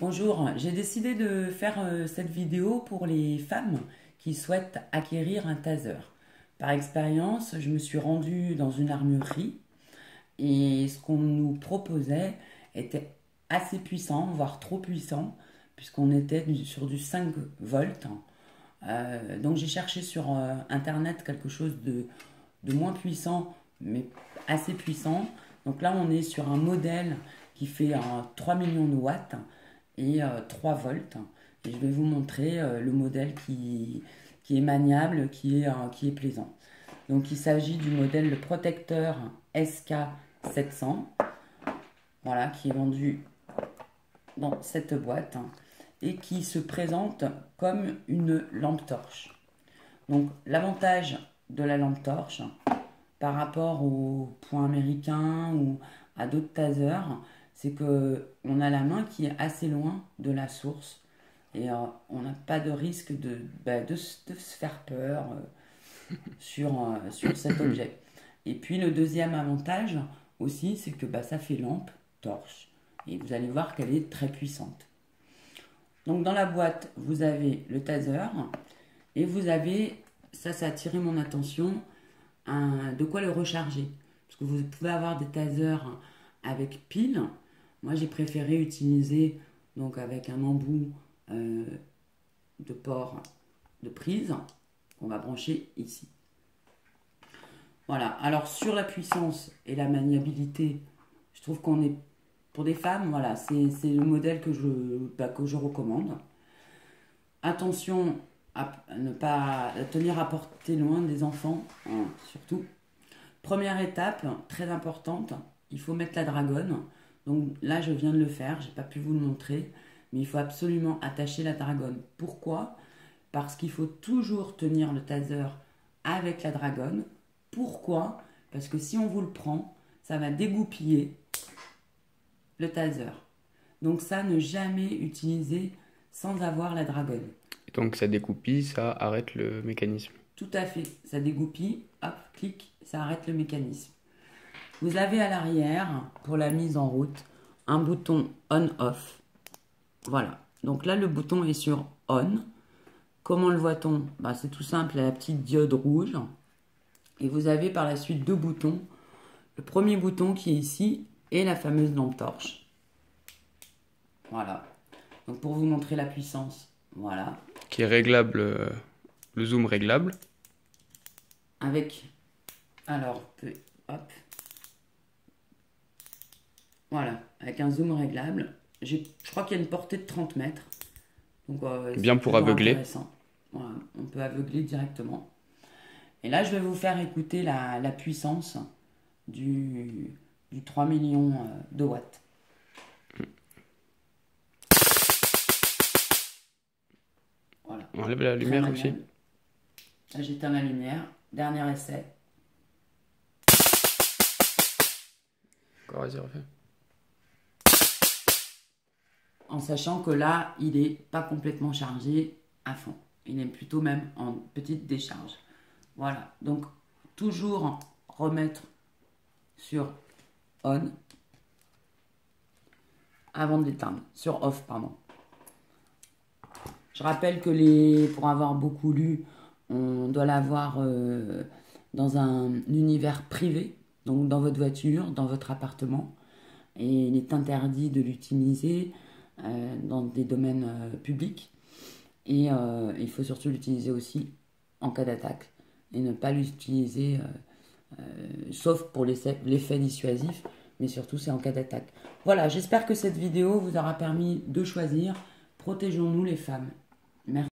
Bonjour, j'ai décidé de faire cette vidéo pour les femmes qui souhaitent acquérir un taser. Par expérience, je me suis rendue dans une armurerie et ce qu'on nous proposait était assez puissant, voire trop puissant, puisqu'on était sur du 5 volts. Donc j'ai cherché sur internet quelque chose de moins puissant, mais assez puissant. Donc là, on est sur un modèle qui fait 3 millions de watts et 3 volts. Et je vais vous montrer le modèle qui est maniable, qui est plaisant. Donc il s'agit du modèle le protecteur SK700, voilà, qui est vendu dans cette boîte et qui se présente comme une lampe torche. Donc l'avantage de la lampe torche par rapport au point américain ou à d'autres tasers, c'est que on a la main qui est assez loin de la source et on n'a pas de risque de se faire peur sur cet objet. Et puis le deuxième avantage aussi, c'est que ça fait lampe torche et vous allez voir qu'elle est très puissante. Donc dans la boîte, vous avez le taser et vous avez, ça a attiré mon attention, de quoi le recharger. Parce que vous pouvez avoir des tasers avec pile. Moi, j'ai préféré utiliser donc avec un embout de port de prise qu'on va brancher ici. Voilà. Alors sur la puissance et la maniabilité, je trouve qu'on est pour des femmes. Voilà, c'est le modèle que je recommande. Attention à ne pas tenir à portée loin des enfants, hein, surtout. Première étape, très importante, il faut mettre la dragonne. Donc là, je viens de le faire, je n'ai pas pu vous le montrer, mais il faut absolument attacher la dragonne. Pourquoi? Parce qu'il faut toujours tenir le taser avec la dragonne. Pourquoi? Parce que si on vous le prend, ça va dégoupiller le taser. Donc ça, ne jamais utiliser sans avoir la dragonne. Donc ça dégoupille, ça arrête le mécanisme. Tout à fait, ça dégoupille, hop, clic, ça arrête le mécanisme. Vous avez à l'arrière, pour la mise en route, un bouton on-off. Voilà, donc là le bouton est sur on. Comment le voit-on? C'est tout simple, la petite diode rouge. Et vous avez par la suite deux boutons. Le premier bouton qui est ici et la fameuse lampe torche. Voilà, donc pour vous montrer la puissance, voilà. Qui est réglable, le zoom réglable. Avec, alors, hop. Voilà, avec un zoom réglable. Je crois qu'il y a une portée de 30 mètres. Donc, bien pour aveugler. Voilà, on peut aveugler directement. Et là, je vais vous faire écouter la puissance du 3 millions de watts. Voilà. On enlève la lumière aussi. Là, j'éteins la lumière. Dernier essai. Encore vas-y, refais. En sachant que là, il n'est pas complètement chargé à fond. Il est plutôt même en petite décharge. Voilà, donc toujours remettre sur on avant de l'éteindre, sur off, pardon. Je rappelle que pour avoir beaucoup lu, on doit l'avoir dans un univers privé, donc dans votre voiture, dans votre appartement. Et il est interdit de l'utiliser dans des domaines publics. Et il faut surtout l'utiliser aussi en cas d'attaque. Et ne pas l'utiliser, sauf pour l'effet dissuasif, mais surtout c'est en cas d'attaque. Voilà, j'espère que cette vidéo vous aura permis de choisir. Protégeons-nous les femmes. Merci.